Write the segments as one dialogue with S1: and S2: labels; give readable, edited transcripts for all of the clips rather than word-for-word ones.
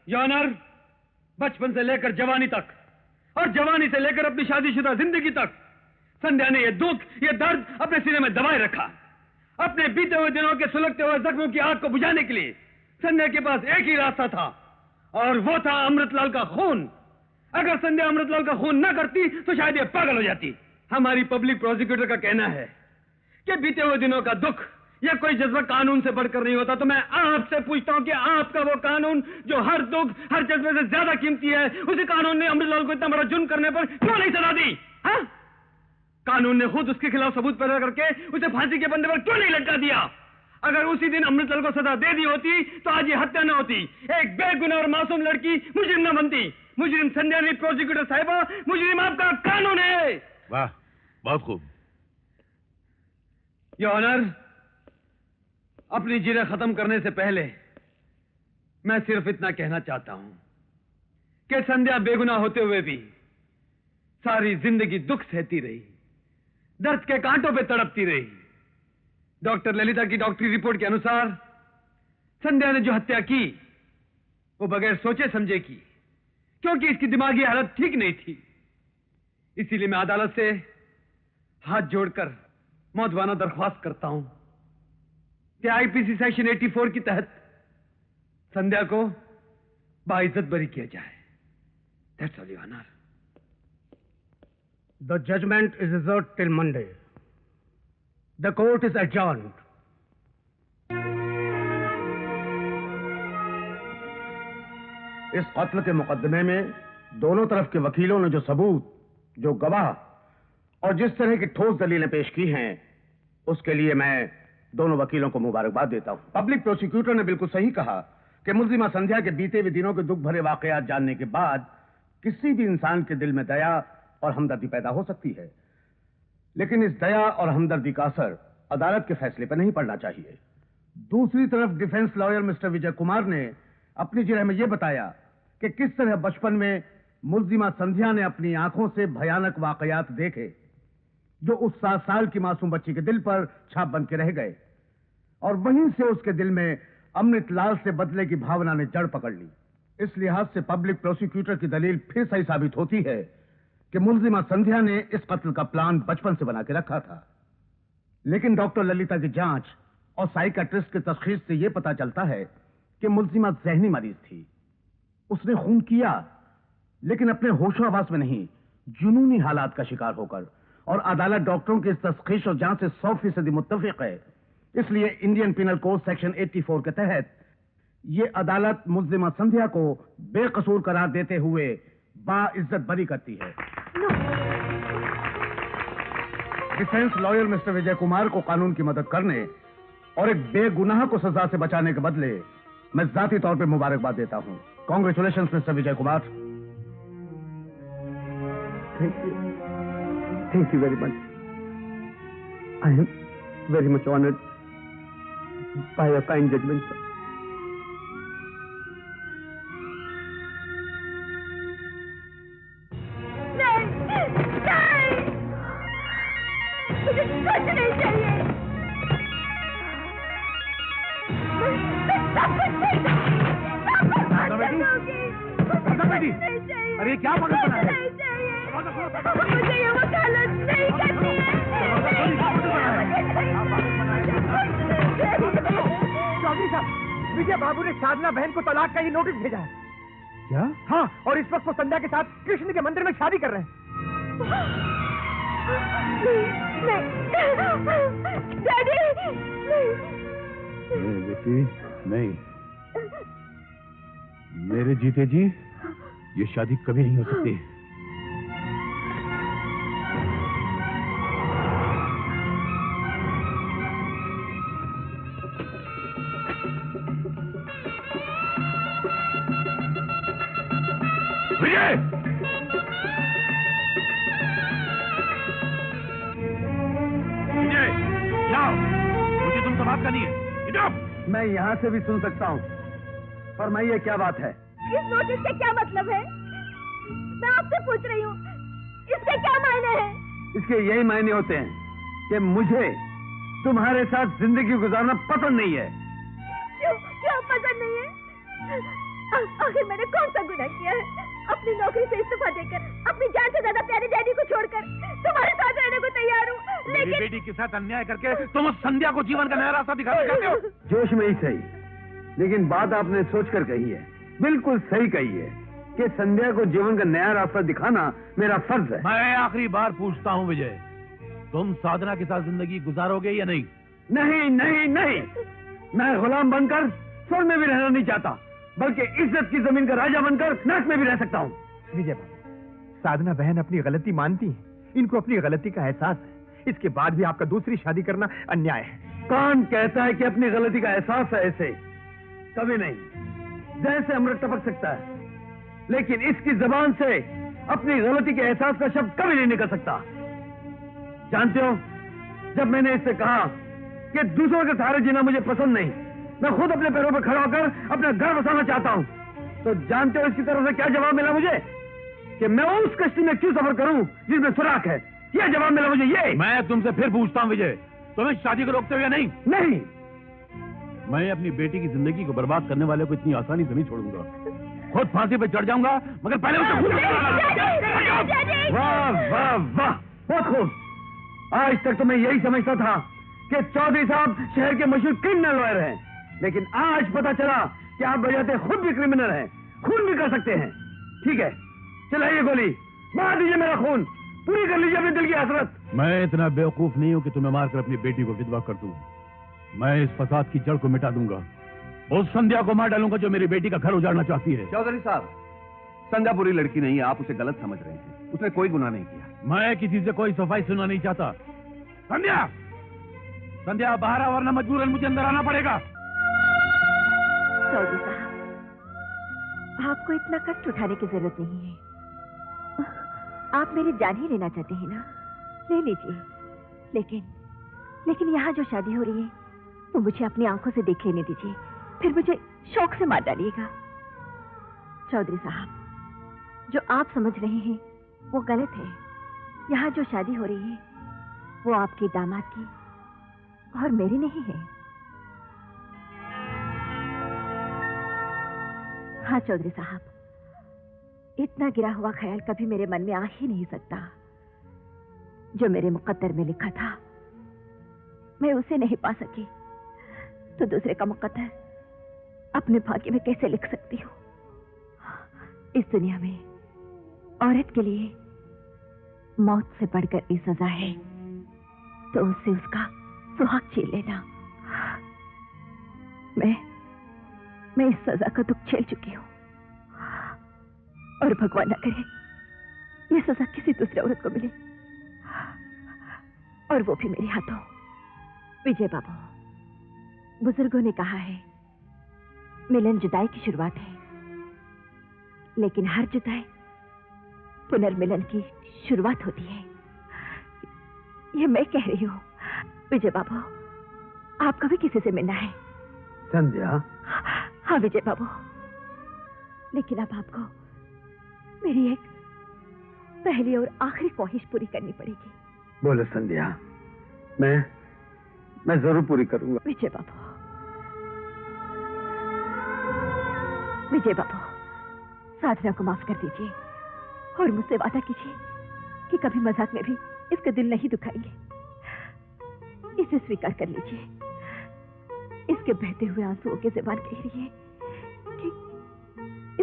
S1: Your honour, बचपन से लेकर जवानी तक और जवानी से लेकर अपनी शादीशुदा जिंदगी तक संध्या ने यह दुख, यह दर्द अपने सीने में दबाए रखा। अपने बीते हुए दिनों के सुलगते हुए जख्मों की आग को बुझाने के लिए संध्या के पास एक ही रास्ता था और वो था अमृतलाल का खून। अगर संध्या अमृतलाल का खून न करती तो शायद ये पागल हो जाती। हमारी पब्लिक प्रोसिक्यूटर का कहना है कि बीते हुए दिनों का दुख या कोई जज्बा कानून से बढ़कर नहीं होता। तो मैं आपसे पूछता हूं कि आपका वो कानून जो हर दुख, हर जज्बे से ज्यादा कीमती है, उसी कानून ने अमृतलाल को इतना बड़ा जुर्म करने पर क्यों नहीं सजा दी? हाँ? कानून ने खुद उसके खिलाफ सबूत पैदा करके उसे फांसी के बंदे पर क्यों नहीं लटका दिया? अगर उसी दिन अमृतलाल को सजा दे दी होती तो आज ये हत्या न होती, एक बेगुनाह और मासूम लड़की मुजरिम न बनती। मुजरिम संध्या नहीं, प्रोसिक्यूटर साहिबा, मुजरिम आपका कानून है।
S2: वाह, बहुत खूब।
S1: योर ऑनर, अपनी जिरे खत्म करने से पहले मैं सिर्फ इतना कहना चाहता हूं कि संध्या बेगुनाह होते हुए भी सारी जिंदगी दुख सहती रही, दर्द के कांटों पे तड़पती रही। डॉक्टर ललिता की डॉक्टरी रिपोर्ट के अनुसार संध्या ने जो हत्या की वो बगैर सोचे समझे की, क्योंकि इसकी दिमागी हालत ठीक नहीं थी। इसीलिए मैं अदालत से हाथ जोड़कर मौतवाना दरख्वास्त करता हूं कि आईपीसी सेक्शन 84 के तहत संध्या को बाइज्जत बरी किया जाए। That's all, Your Honor.
S3: The judgment is reserved till Monday. The court is adjourned.
S4: इस कत्ल के मुकदमे में दोनों तरफ के वकीलों ने जो सबूत, जो गवाह और जिस तरह की ठोस दलीलें पेश की हैं, उसके लिए मैं दोनों वकीलों को मुबारकबाद देता हूं। पब्लिक प्रोसिक्यूटर ने बिल्कुल सही कहा कि मुल्जिमा संध्या के बीते हुए दिनों के दुख भरे वाकयात जानने के बाद किसी भी इंसान के दिल में दया और हमदर्दी पैदा हो सकती है, लेकिन इस दया और हमदर्दी का असर अदालत के फैसले पर नहीं पड़ना चाहिए। दूसरी तरफ defence lawyer mister Vijay Kumar ने अपनी जिरह में यह बताया कि किस तरह बचपन में मुल्जिमा संध्या ने अपनी आंखों से भयानक वाकयात देखे जो उस 7 साल की मासूम बच्ची के दिल पर छाप बन के रह गए, और वहीं से उसके दिल में अमृतलाल से बदले की भावना ने जड़ पकड़ ली। इस लिहाज से पब्लिक प्रोसिक्यूटर की दलील फिर सही साबित होती है कि मुल्जिमा संध्या ने इस कत्ल का प्लान बचपन से बना के रखा था। लेकिन डॉक्टर ललिता की जांच और साइकियाट्रिस्ट की तशखीस से यह पता चलता है कि मुल्जिमा जहनी मरीज थी। उसने खून किया, लेकिन अपने होशो-हवास में नहीं, जुनूनी हालात का शिकार होकर, और अदालत डॉक्टरों की इस तशखीस और जांच से 100% मुत्तफिक है। इसलिए इंडियन पिनल कोड सेक्शन 84 के तहत यह अदालत मुल्जिमा संध्या को बेकसूर करार देते हुए बाइज्जत बरी करती है। Defence lawyer mister Vijay Kumar को कानून की मदद करने और एक बेगुनाह को सजा से बचाने के बदले मैं जाती तौर पे मुबारकबाद देता हूं। Congratulations mister Vijay Kumar.
S3: Thank you very much. I am very much honored by your kind judgment, sir.
S5: मुझे कुछ नहीं चाहिए।
S3: अरे क्या मदद बना है?
S5: मुझे ये वकालत नहीं करनी है।
S3: चौधरी साहब, विजय बाबू ने साधना बहन को तलाक का ही नोटिस भेजा है। क्या? हाँ, और इस वक्त वो संध्या के साथ कृष्ण के मंदिर में शादी कर रहे हैं।
S5: डैडी,
S2: नहीं बेटी, नहीं। मेरे जीते जी ये शादी कभी नहीं हो सकती। विजय! विजय, जाओ, मुझे तुमसे बात करनी है।
S1: मैं यहां से भी सुन सकता हूं, पर मैं ये क्या बात है?
S5: इस नोटिस से क्या मतलब है? मैं आपसे पूछ रही हूँ, इसके क्या मायने हैं?
S1: इसके यही मायने होते हैं कि मुझे तुम्हारे साथ जिंदगी गुजारना पसंद नहीं है।
S5: क्यों पसंद नहीं है? आखिर मैंने कौन सा गुनाह किया है? अपनी नौकरी से इस्तीफा देकर, अपनी जान से ज्यादा प्यारे डैडी को छोड़कर तुम्हारे साथ रहने को तैयार हूँ,
S2: मेरी
S5: लेकिन
S2: बेटी के साथ अन्याय करके तुम उस संध्या को जीवन का नया रास्ता दिखाना चाहते हो।
S1: जोश में ही सही, लेकिन बात आपने सोचकर कही है, बिल्कुल सही कही है कि संध्या को जीवन का नया रास्ता दिखाना मेरा फर्ज है।
S2: मैं आखिरी बार पूछता हूँ विजय, तुम साधना के साथ जिंदगी गुजारोगे या नहीं?
S1: नहीं नहीं नहीं, मैं गुलाम बनकर स्वर्ग में भी रहना नहीं चाहता, बल्कि इज्जत की जमीन का राजा बनकर नर्क में भी रह सकता हूँ।
S3: विजय बाबू, साधना बहन अपनी गलती मानती है, इनको अपनी गलती का एहसास है। इसके बाद भी आपका दूसरी शादी करना अन्याय है।
S1: कौन कहता है कि अपनी गलती का एहसास है? ऐसे कभी नहीं। जैसे अमृत टपक सकता है, लेकिन इसकी जबान से अपनी गलती के एहसास का शब्द कभी नहीं निकल सकता। जानते हो, जब मैंने इससे कहा कि दूसरों के सहारे जीना मुझे पसंद नहीं, मैं खुद अपने पैरों पर खड़ा होकर अपना घर बसाना चाहता हूं, तो जानते हो इसकी तरफ से क्या जवाब मिला मुझे? कि मैं उस कश्ती में क्यों सफर करूं जिसमें सुराख है। यह जवाब मिला मुझे। ये
S2: मैं तुमसे फिर पूछता हूँ विजय, तुम्हें शादी को रोकते हो या नहीं?
S1: नहीं।
S2: मैं अपनी बेटी की जिंदगी को बर्बाद करने वाले को इतनी आसानी से नहीं छोड़ूंगा। खुद फांसी पे चढ़ जाऊंगा, मगर पहले
S1: वाह वाह वाह, बहुत खूब। आज तक तो मैं यही समझता था कि चौधरी साहब शहर के मशहूर क्रिमिनल लॉयर हैं, लेकिन आज पता चला कि आप बजाते खुद भी क्रिमिनल हैं, खून भी कर सकते हैं। ठीक है, चलाइए गोली, मार दीजिए मेरा खून, पूरी कर लीजिए अपने दिल की हसरत।
S2: मैं इतना बेवकूफ नहीं हूं कि तुम्हें मारकर अपनी बेटी को विधवा कर दूं। मैं इस फसाद की जड़ को मिटा दूंगा, उस संध्या को मार डालूंगा जो मेरी बेटी का घर उजाड़ना चाहती है।
S4: चौधरी साहब, संध्या बुरी लड़की नहीं है, आप उसे गलत समझ रहे हैं। उसने कोई गुनाह नहीं किया।
S2: मैं किसी से कोई सफाई सुनना नहीं चाहता। संध्या, संध्या बाहर आ, वरना मजबूरन मुझे अंदर आना पड़ेगा।
S5: चौधरी साहब, आपको इतना कष्ट उठाने की जरूरत नहीं है। आप मेरी जान ही लेना चाहते हैं ना, ले लीजिए। लेकिन यहाँ जो शादी हो रही है वो मुझे अपनी आंखों से देख लेने दीजिए, फिर मुझे शौक से मार डालिएगा। चौधरी साहब, जो आप समझ रहे हैं वो गलत है। यहाँ जो शादी हो रही है वो आपके दामाद की और मेरी नहीं है। हाँ चौधरी साहब, इतना गिरा हुआ ख्याल कभी मेरे मन में आ ही नहीं सकता। जो मेरे मुकद्दर में लिखा था मैं उसे नहीं पा सकी, तो दूसरे का मुकद्दर अपने भाग्य में कैसे लिख सकती हूँ? इस दुनिया में औरत के लिए मौत से बढ़कर भी सजा है, तो उससे उसका सुहाग छीन लेना। मैं इस सजा का दुख झेल चुकी हूँ, और भगवान न करे ये सजा किसी दूसरी औरत को मिले, और वो भी मेरे हाथों। विजय बाबू, बुजुर्गों ने कहा है मिलन जुदाई की शुरुआत है, लेकिन हर जुदाई पुनर्मिलन की शुरुआत होती है। ये मैं कह रही हूँ। विजय बाबू, आपको भी किसी से मिलना है?
S1: संध्या?
S5: हाँ विजय बाबू, लेकिन अब आपको मेरी एक पहली और आखिरी ख्वाहिश पूरी करनी पड़ेगी।
S1: बोलो संध्या, मैं जरूर पूरी करूंगा।
S5: विजय बाबू, विजय बाबू, साधना को माफ कर दीजिए और मुझसे वादा कीजिए कि कभी मजाक में भी इसका दिल नहीं दुखाएंगे। इसे स्वीकार कर लीजिए। इसके बहते हुए आंसुओं की जुबान कह रही है कि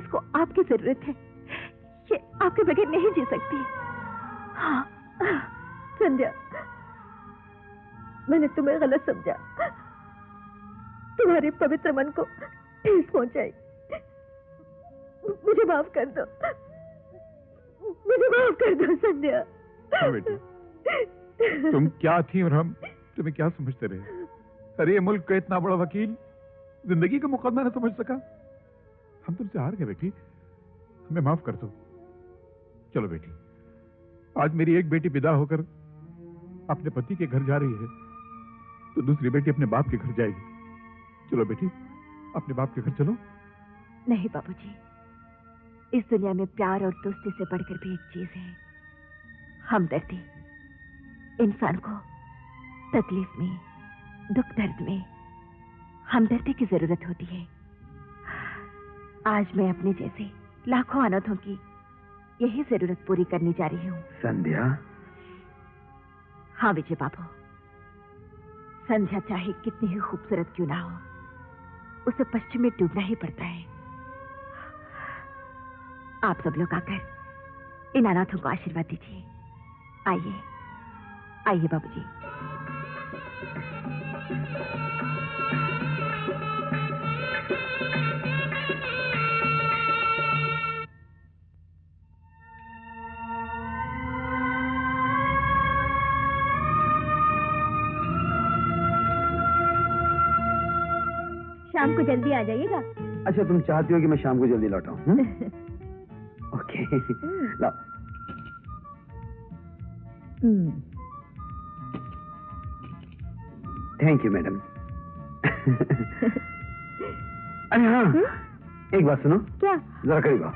S5: इसको आपकी जरूरत है, ये आपके बगैर नहीं जी सकती। हाँ संध्या, मैंने तुम्हें गलत समझा, तुम्हारे पवित्र मन को ठेस पहुंचाई। मुझे माफ कर दो, मुझे माफ कर दो संध्या।
S6: बेटी, तुम क्या थी और हम तुम्हें क्या समझते रहे? अरे ये मुल्क का इतना बड़ा वकील जिंदगी का मुकदमा न समझ सका। हम तुमसे हार गए बेटी, हमें माफ कर दो। चलो बेटी, आज मेरी एक बेटी विदा होकर अपने पति के घर जा रही है, तो दूसरी बेटी अपने बाप के घर जाएगी। चलो बेटी, अपने बाप के घर चलो।
S5: नहीं बाबूजी, इस दुनिया में प्यार और दोस्ती से बढ़कर भी एक चीज है, हमदर्दी। इंसान को तकलीफ में, दुख दर्द में हमदर्दी की जरूरत होती है। आज मैं अपने जैसे लाखों अनाथों की यही जरूरत पूरी करने जा रही हूँ।
S3: संध्या?
S5: हाँ विजय बाबू, संध्या चाहे कितनी ही खूबसूरत क्यों ना हो, उसे पश्चिम में डूबना ही पड़ता है। आप सब लोग आकर इन अनाथों को आशीर्वाद दीजिए। आइए आइए बाबूजी। शाम को जल्दी आ जाइएगा।
S3: अच्छा, तुम चाहती हो कि मैं शाम को जल्दी लौट आऊं? ओके, लाओ। Thank you madam. अरे हाँ, एक बात सुनो।
S5: क्या?
S3: जरा करीब आओ।